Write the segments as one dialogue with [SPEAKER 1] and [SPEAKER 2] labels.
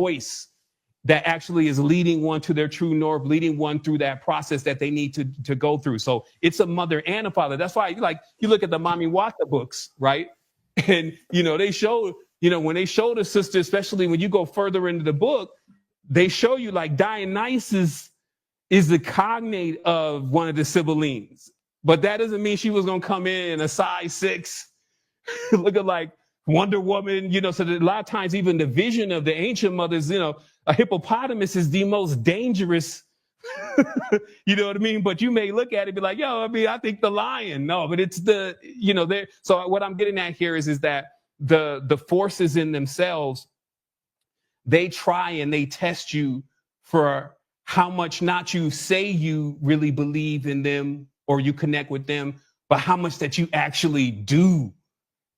[SPEAKER 1] voice that actually is leading one to their true north, leading one through that process that they need to go through. So it's a mother and a father. That's why you look at the Mommy Waka books, right? And, they show, when they show the sister, especially when you go further into the book, they show you like Dionysus is the cognate of one of the Sibyllines. But that doesn't mean she was going to come in a size 6, looking like Wonder Woman, so that a lot of times even the vision of the ancient mothers, a hippopotamus is the most dangerous, you know what I mean? But you may look at it and be like, I think the lion. No, but it's the, there. So what I'm getting at here is that the forces in themselves, they try and they test you for how much not you say you really believe in them or you connect with them, but how much that you actually do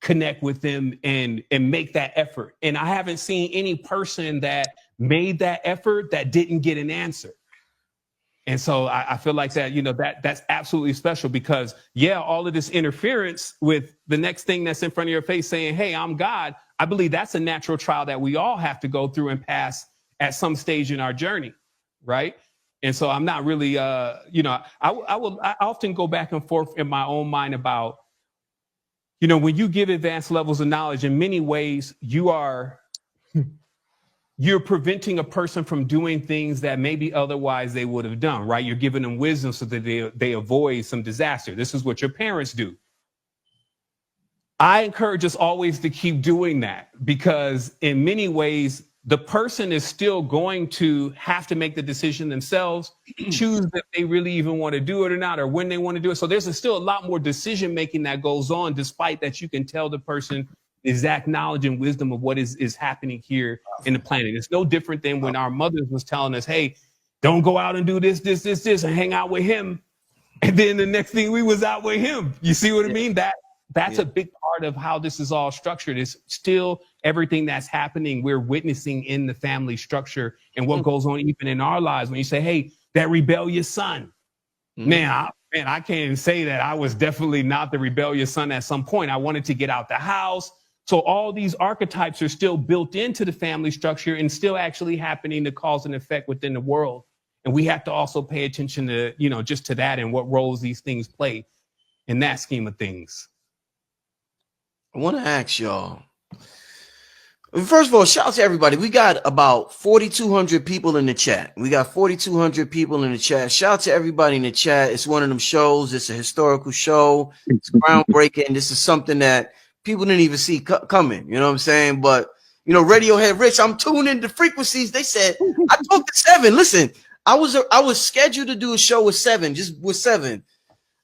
[SPEAKER 1] connect with them and make that effort. And I haven't seen any person that made that effort that didn't get an answer. And so I feel like that, that's absolutely special because all of this interference with the next thing that's in front of your face saying, hey, I'm God. I believe that's a natural trial that we all have to go through and pass at some stage in our journey. Right. And so I'm not really, I often go back and forth in my own mind about, when you give advanced levels of knowledge, in many ways, you're preventing a person from doing things that maybe otherwise they would have done, right? You're giving them wisdom so that they avoid some disaster. This is what your parents do. I encourage us always to keep doing that because in many ways, the person is still going to have to make the decision themselves, choose if they really even want to do it or not, or when they want to do it. So there's still a lot more decision making that goes on, despite that you can tell the person the exact knowledge and wisdom of what is happening here in the planet. It's no different than when our mothers was telling us, hey, don't go out and do this, and hang out with him. And then the next thing we was out with him. You see what I mean? That's a big part of how this is all structured. It's still everything that's happening. We're witnessing in the family structure and what goes on even in our lives. When you say, hey, that rebellious son, man, I can't even say that I was definitely not the rebellious son at some point. I wanted to get out the house. So all these archetypes are still built into the family structure and still actually happening to cause and effect within the world. And we have to also pay attention to, just to that and what roles these things play in that scheme of things.
[SPEAKER 2] I want to ask y'all. First of all, shout out to everybody. We got about 4,200 people in the chat. We got 4,200 people in the chat. Shout out to everybody in the chat. It's one of them shows. It's a historical show. It's groundbreaking. This is something that people didn't even see coming. You know what I'm saying? But, Radiohead Rich, I'm tuned into frequencies. They said, I talked to 7. Listen, I was scheduled to do a show with 7, just with 7.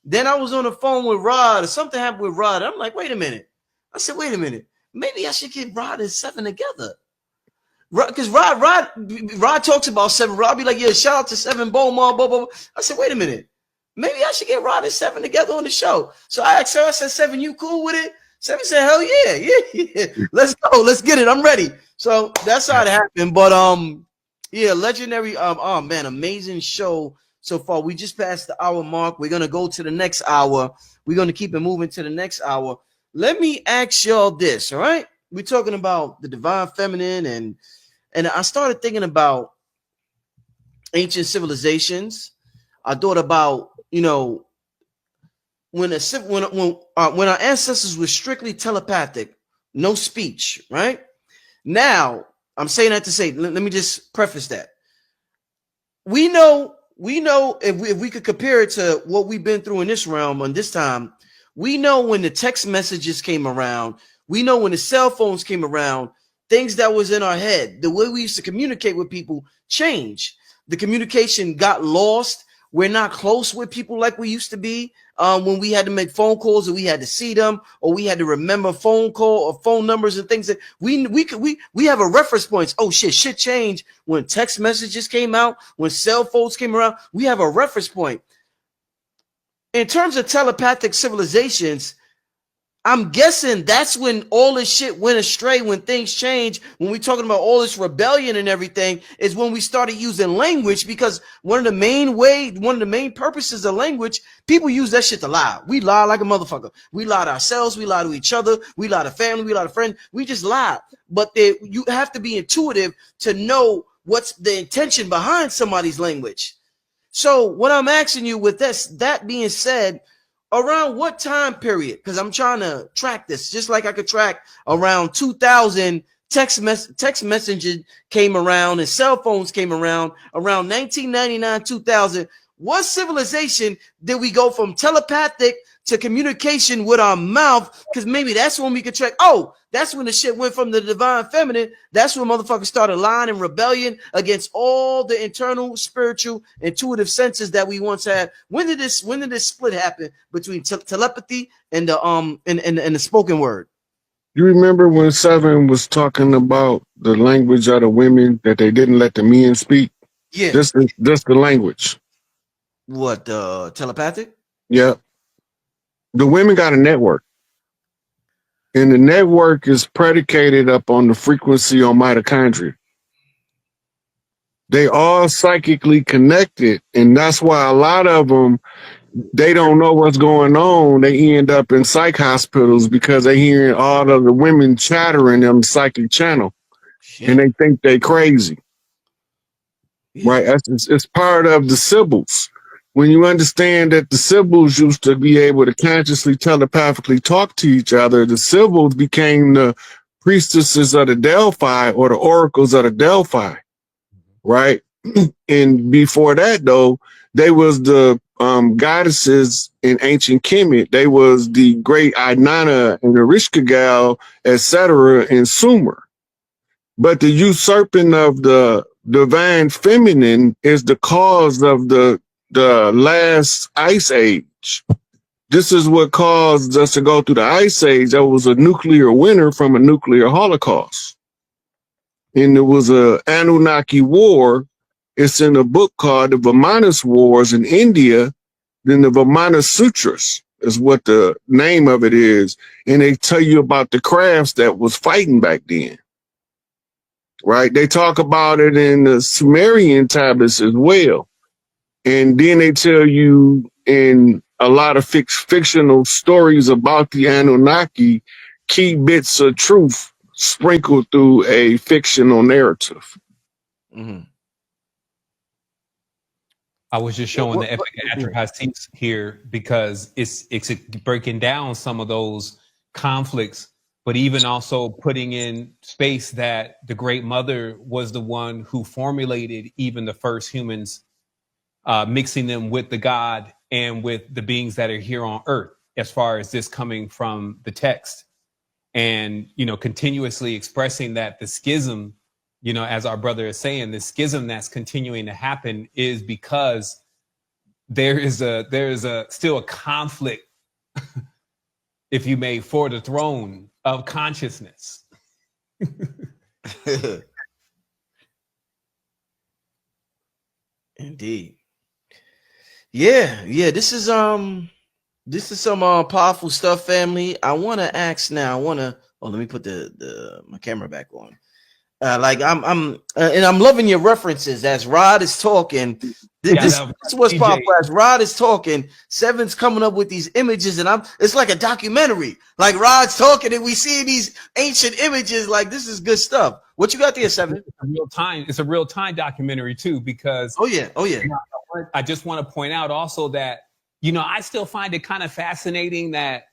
[SPEAKER 2] Then I was on the phone with Rod, or something happened with Rod. I'm like, wait a minute. I said, wait a minute. Maybe I should get Rod and 7 together. Because Rod talks about 7. Rod be like, yeah, shout out to 7, blah, blah, blah, blah. I said, wait a minute. Maybe I should get Rod and 7 together on the show. So I asked her, I said, 7, you cool with it? 7 said, hell yeah. Let's go. Let's get it. I'm ready. So that's how it happened. But legendary. Oh man, amazing show so far. We just passed the hour mark. We're gonna go to the next hour. We're gonna keep it moving to the next hour. Let me ask y'all this, all right? We're talking about the divine feminine, and I started thinking about ancient civilizations. I thought about, when our ancestors were strictly telepathic, no speech, right? Now, I'm saying that to say, let me just preface that. We know if we could compare it to what we've been through in this realm on this time. We know when the text messages came around, we know when the cell phones came around, things that was in our head, the way we used to communicate with people changed. The communication got lost. We're not close with people like we used to be when we had to make phone calls and we had to see them, or we had to remember phone call or phone numbers and things that we have a reference points. Oh shit changed when text messages came out, when cell phones came around. We have a reference point. In terms of telepathic civilizations, I'm guessing that's when all this shit went astray, when things change, when we talking about all this rebellion and everything, is when we started using language, because one of the main purposes of language, people use that shit to lie. We lie like a motherfucker. We lie to ourselves, we lie to each other, we lie to family, we lie to friends, we just lie. But you have to be intuitive to know what's the intention behind somebody's language. So what I'm asking you with that being said, around what time period? Because I'm trying to track this, just like I could track around 2000 text messaging came around and cell phones came around 1999, 2000. What civilization did we go from telepathic to communication with our mouth? Because maybe that's when we could track. Oh, that's when the shit went from the divine feminine. That's when motherfuckers started lying and rebellion against all the internal, spiritual, intuitive senses that we once had. When did this split happen between telepathy and the spoken word?
[SPEAKER 3] You remember when Seven was talking about the language of the women that they didn't let the men speak?
[SPEAKER 2] Yeah.
[SPEAKER 3] Just the language.
[SPEAKER 2] What, telepathic?
[SPEAKER 3] Yeah. The women got a network. And the network is predicated upon the frequency on mitochondria. They all psychically connected, and that's why a lot of them, they don't know what's going on. They end up in psych hospitals because they hearing all of the women chattering on the psychic channel. Shit. And they think they crazy. Yeah. Right? It's part of the symbols. When you understand that the symbols used to be able to consciously telepathically talk to each other, the symbols became the priestesses of the Delphi, or the oracles of the Delphi, right? And before that, though, they was the goddesses in ancient Kemet. They was the great Inanna and the Rishkagal, etc. in Sumer. But the usurping of the divine feminine is the cause of the last ice age. This is what caused us to go through the ice age. There was a nuclear winter from a nuclear holocaust. And there was a Anunnaki war. It's in a book called the Vamanas Wars in India. Then the Vamana Sutras is what the name of it is. And they tell you about the crafts that was fighting back then. Right? They talk about it in the Sumerian tablets as well. And then they tell you in a lot of fictional stories about the Anunnaki, key bits of truth sprinkled through a fictional narrative.
[SPEAKER 2] Mm-hmm.
[SPEAKER 1] I was just showing the epic Atrahasis here because it's breaking down some of those conflicts, but even also putting in space that the Great Mother was the one who formulated even the first humans, mixing them with the God and with the beings that are here on earth, as far as this coming from the text. And, you know, continuously expressing that the schism, you know, as our brother is saying, the schism that's continuing to happen is because there is still a conflict, if you may, for the throne of consciousness.
[SPEAKER 2] Indeed. Yeah, this is some powerful stuff, family. I want to ask now. Let me put my camera back on. I'm loving your references as Rod is talking. This is what's powerful. As Rod is talking, Seven's coming up with these images, and it's like a documentary. Like Rod's talking, and we see these ancient images. Like, this is good stuff. What you got there, Seven?
[SPEAKER 1] It's a real time documentary too, because
[SPEAKER 2] oh yeah.
[SPEAKER 1] I just want to point out also that, you know, I still find it kind of fascinating that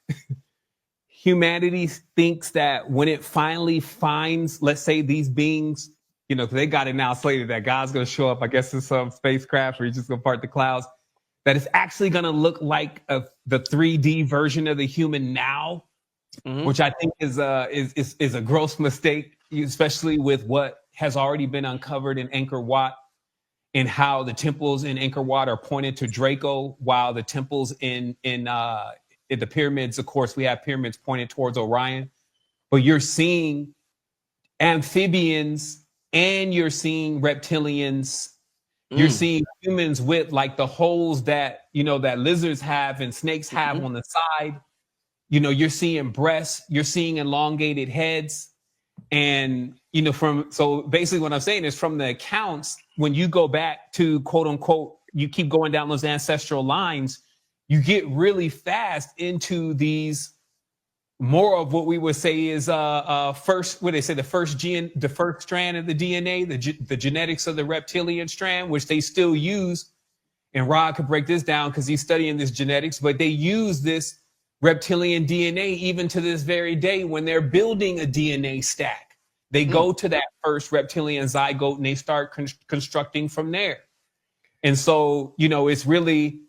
[SPEAKER 1] humanity thinks that when it finally finds, let's say, these beings, you know, they got it now slated that God's going to show up, I guess, in some spacecraft, or he's just going to part the clouds, that it's actually going to look like the 3D version of the human now, which I think is a gross mistake, especially with what has already been uncovered in Angkor Wat, and how the temples in Angkor Wat are pointed to Draco, while the temples in the pyramids, of course, we have pyramids pointed towards Orion. But you're seeing amphibians and you're seeing reptilians. You're seeing humans with like the holes that, you know, that lizards have and snakes have on the side. you're seeing breasts, you're seeing elongated heads. And, so basically what I'm saying is from the accounts, when you go back to quote unquote, you keep going down those ancestral lines, you get really fast into these more of what we would say is first, what they say, the first strand of the DNA, the genetics of the reptilian strand, which they still use. And Rod could break this down because he's studying this genetics, but they use this reptilian DNA even to this very day when they're building a DNA stack. They go to that first reptilian zygote and they start constructing from there. And so, it's really,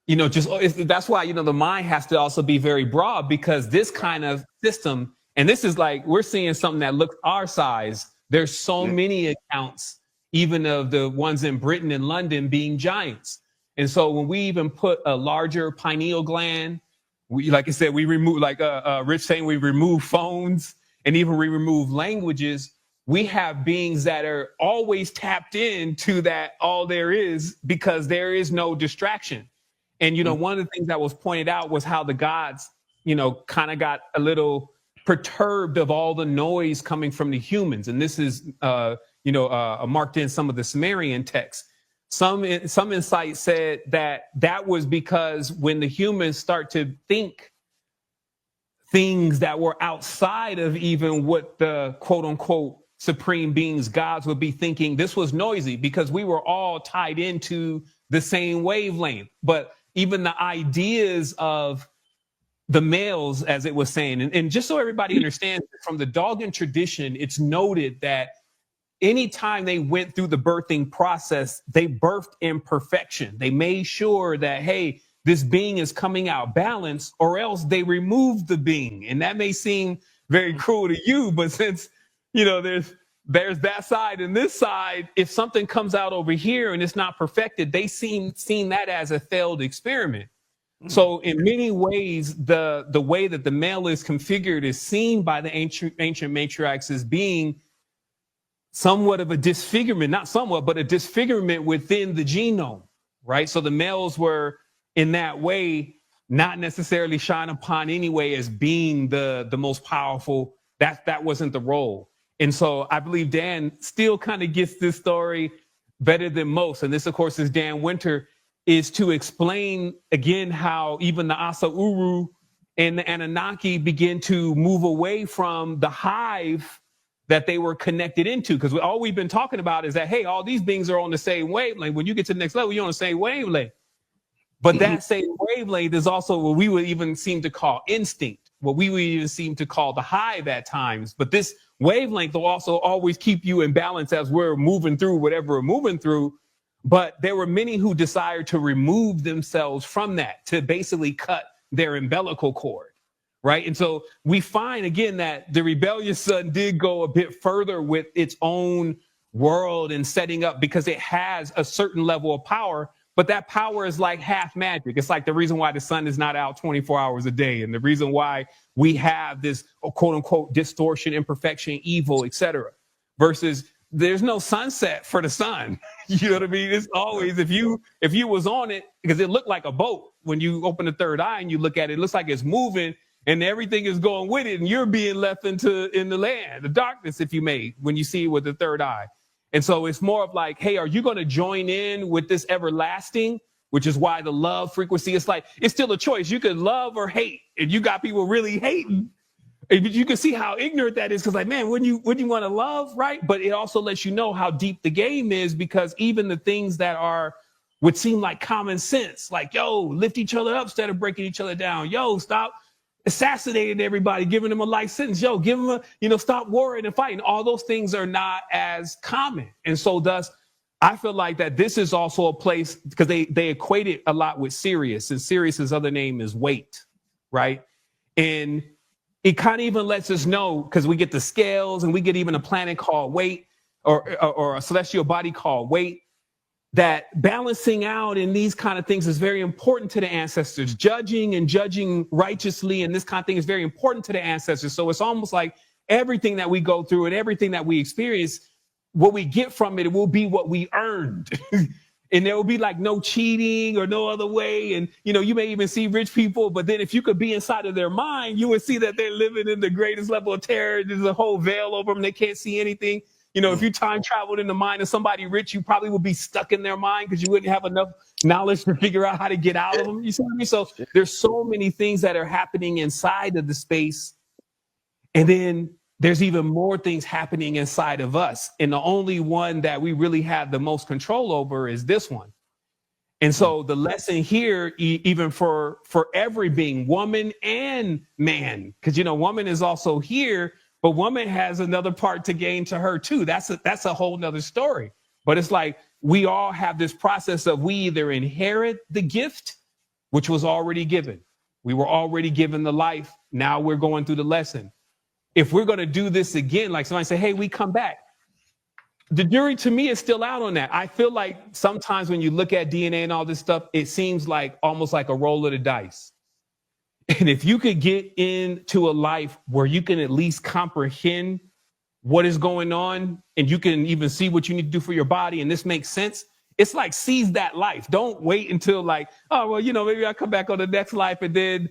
[SPEAKER 1] that's why, the mind has to also be very broad, because this kind of system, and this is like, we're seeing something that looks our size. There's so many accounts, even of the ones in Britain and London being giants. And so when we even put a larger pineal gland, we, like I said, we remove, like Rich saying, we remove phones and even we remove languages. We have beings that are always tapped into that all there is, because there is no distraction. And, one of the things that was pointed out was how the gods, kind of got a little perturbed of all the noise coming from the humans. And this is, marked in some of the Sumerian texts. Some insight said that was because when the humans start to think things that were outside of even what the quote unquote supreme beings, gods, would be thinking, this was noisy because we were all tied into the same wavelength. But even the ideas of the males, as it was saying, and just so everybody understands, from the Dogon tradition, it's noted that anytime they went through the birthing process, they birthed in perfection. They made sure that, hey, this being is coming out balanced, or else they removed the being. And that may seem very cruel to you, but since, there's that side and this side, if something comes out over here and it's not perfected, they seen that as a failed experiment. So in many ways, the way that the male is configured is seen by the ancient matriarchs as being somewhat of a disfigurement, not somewhat, but a disfigurement within the genome, right? So the males were in that way not necessarily shined upon anyway as being the most powerful. That wasn't the role. And so I believe Dan still kind of gets this story better than most. And this, of course, is Dan Winter, is to explain again how even the Asa Uru and the Anunnaki begin to move away from the hive that they were connected into. Because all we've been talking about is that, hey, all these beings are on the same wavelength. When you get to the next level, you're on the same wavelength. But that same wavelength is also what we would even seem to call instinct, what we would even seem to call the hive at times. But this wavelength will also always keep you in balance as we're moving through whatever we're moving through. But there were many who desired to remove themselves from that, to basically cut their umbilical cord. Right. And so we find, again, that the rebellious son did go a bit further with its own world and setting up, because it has a certain level of power. But that power is like half magic. It's like the reason why the sun is not out 24 hours a day, and the reason why we have this quote unquote distortion, imperfection, evil, etc. Versus there's no sunset for the sun. You know what I mean? It's always, if you was on it, because it looked like a boat when you open the third eye and you look at it, it looks like it's moving. And everything is going with it, and you're being left in the land, the darkness, if you may, when you see it with the third eye. And so it's more of like, hey, are you going to join in with this everlasting, which is why the love frequency, it's like, it's still a choice. You could love or hate, and you got people really hating. And you can see how ignorant that is, because like, man, wouldn't you want to love, right? But it also lets you know how deep the game is, because even the things that would seem like common sense, like, yo, lift each other up instead of breaking each other down. Yo, stop assassinating everybody, giving them a life sentence. Yo, give them stop worrying and fighting. All those things are not as common. And so thus, I feel like that this is also a place, because they equate it a lot with Sirius, and Sirius's other name is weight, right? And it kind of even lets us know, because we get the scales and we get even a planet called weight, or a celestial body called weight, that balancing out in these kind of things is very important to the ancestors. Judging righteously and this kind of thing is very important to the ancestors. So it's almost like everything that we go through and everything that we experience, what we get from it will be what we earned. And there will be like no cheating or no other way. And, you know, you may even see rich people, but then if you could be inside of their mind, you would see that they're living in the greatest level of terror. There's a whole veil over them. They can't see anything. You know, if you time traveled in the mind of somebody rich, you probably would be stuck in their mind because you wouldn't have enough knowledge to figure out how to get out of them. You see what I mean? So there's so many things that are happening inside of the space. And then there's even more things happening inside of us. And the only one that we really have the most control over is this one. And so the lesson here, even for every being, woman and man, because, you know, woman is also here, but woman has another part to gain to her too. That's a whole nother story. But it's like we all have this process of we either inherit the gift, which was already given. We were already given the life. Now we're going through the lesson. If we're going to do this again, like somebody say, hey, we come back. The jury to me is still out on that. I feel like sometimes when you look at DNA and all this stuff, it seems like almost like a roll of the dice. And if you could get into a life where you can at least comprehend what is going on and you can even see what you need to do for your body, and this makes sense, it's like seize that life. Don't wait until like, oh, well, you know, maybe I'll come back on the next life and then,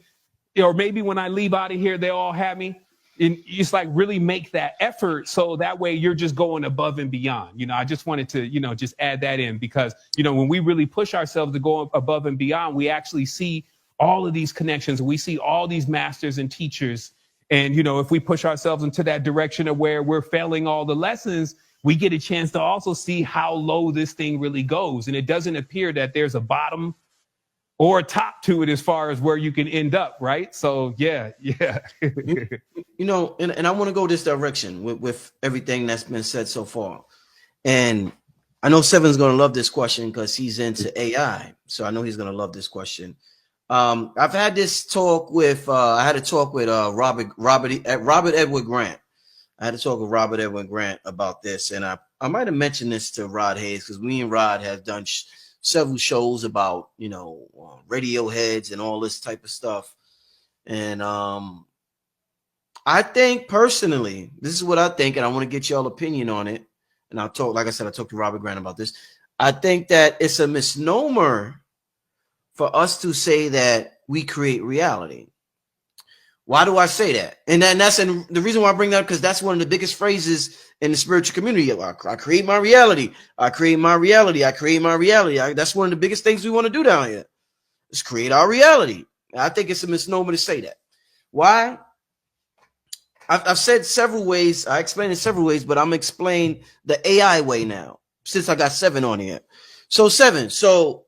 [SPEAKER 1] or maybe when I leave out of here, they all have me. And it's like really make that effort so that way you're just going above and beyond. You know, I just wanted to, you know, just add that in because, you know, when we really push ourselves to go above and beyond, we actually see all of these connections. We see all these masters and teachers. And, you know, if we push ourselves into that direction of where we're failing all the lessons, we get a chance to also see how low this thing really goes. And it doesn't appear that there's a bottom or a top to it as far as where you can end up, right? So, yeah.
[SPEAKER 2] You know, and I want to go this direction with everything that's been said so far. And I know Seven's going to love this question because he's into AI. So I know he's going to love this question. I've had this talk with, I had a talk with Robert Edward Grant. I had a talk with Robert Edward Grant about this. And I might have mentioned this to Rod Hayes because me and Rod have done several shows about, you know, radio heads and all this type of stuff. And I think personally, this is what I think, and I want to get y'all opinion on it. And I'll talk, like I said, I talked to Robert Grant about this. I think that it's a misnomer for us to say that we create reality. Why do I say that? And the reason why I bring that up, because that's one of the biggest phrases in the spiritual community. I create my reality. I create my reality. I create my reality. That's one of the biggest things we want to do down here is create our reality. I think it's a misnomer to say that. Why? I've said several ways. I explained it several ways, but I'm explaining the AI way now since I got Seven on here. So Seven, so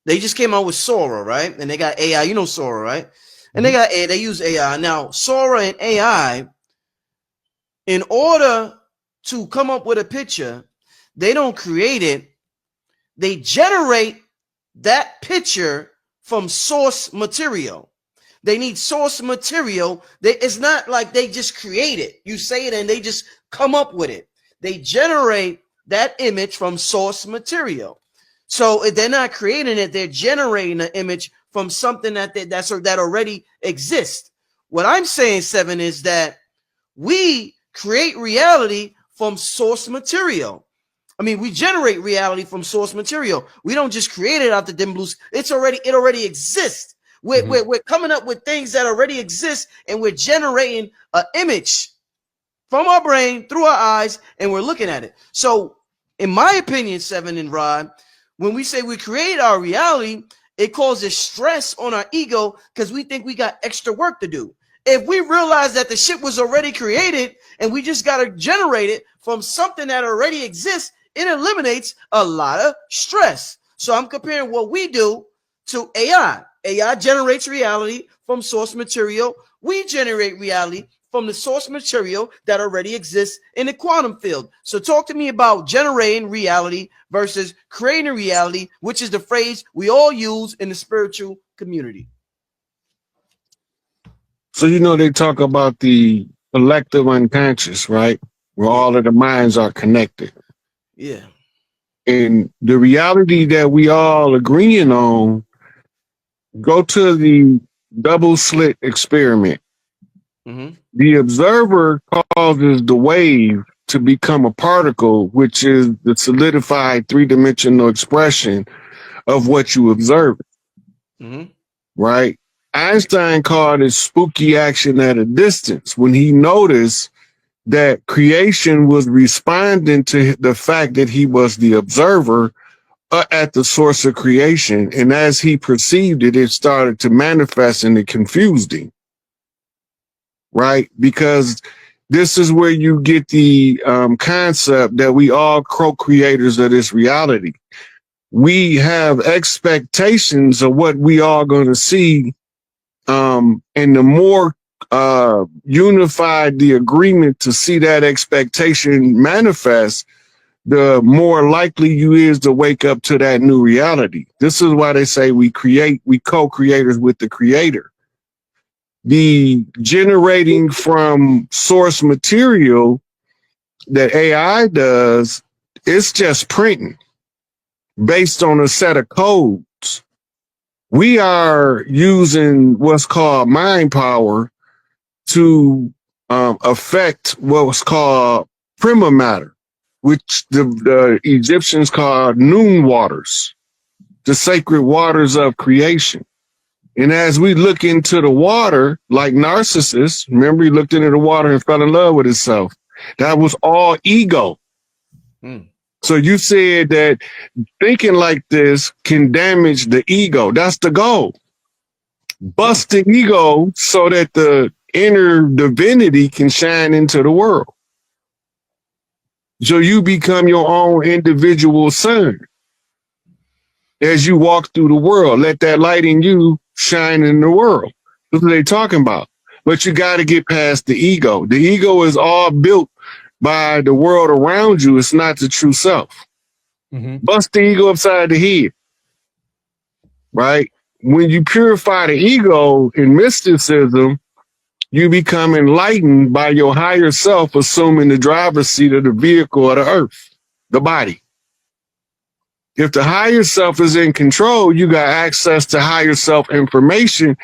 [SPEAKER 2] they just came out with Sora, right? And they got AI. You know Sora, right? And they use AI. Now, Sora and AI, in order to come up with a picture, they don't create it. They generate that picture from source material. They need source material. It's not like they just create it. You say it and they just come up with it. They generate that image from source material. So if they're not creating it, they're generating an image from something that already exists. What I'm saying, Seven, is that we create reality from source material. I mean, we generate reality from source material. We don't just create it out the dim blues. It already exists. We're coming up with things that already exist, and we're generating an image from our brain through our eyes, and we're looking at it. So, in my opinion, Seven and Rod, when we say we create our reality, it causes stress on our ego because we think we got extra work to do. If we realize that the shit was already created and we just got to generate it from something that already exists, it eliminates a lot of stress. So I'm comparing what we do to AI. AI generates reality from source material. We generate reality from the source material that already exists in the quantum field. So talk to me about generating reality versus creating reality, which is the phrase we all use in the spiritual community.
[SPEAKER 3] So, you know, they talk about the collective unconscious, right? Where all of the minds are connected.
[SPEAKER 2] Yeah.
[SPEAKER 3] And the reality that we all agreeing on, go to the double slit experiment. The observer causes the wave to become a particle, which is the solidified three-dimensional expression of what you observe, right? Einstein called it spooky action at a distance when he noticed that creation was responding to the fact that he was the observer at the source of creation. And as he perceived it, it started to manifest and it confused him, right? Because this is where you get the concept that we all co-creators of this reality. We have expectations of what we are going to see. And the more unified the agreement to see that expectation manifest, the more likely you is to wake up to that new reality. This is why they say we co-creators with the creator. The generating from source material that AI does, it's just printing based on a set of codes. We are using what's called mind power to affect what's called prima matter, which the Egyptians called noon waters, the sacred waters of creation. And as we look into the water, like Narcissus, remember he looked into the water and fell in love with himself. That was all ego. So you said that thinking like this can damage the ego. That's the goal. Bust the ego so that the inner divinity can shine into the world. So you become your own individual sun. As you walk through the world, let that light in you shine in the world. That's what they're talking about. But you got to get past the ego. The ego is all built by the world around you. It's not the true self. Bust the ego upside the head, right? When you purify the ego in mysticism, you become enlightened by your higher self assuming the driver's seat of the vehicle of the earth, the body. If the higher self is in control, you got access to higher self information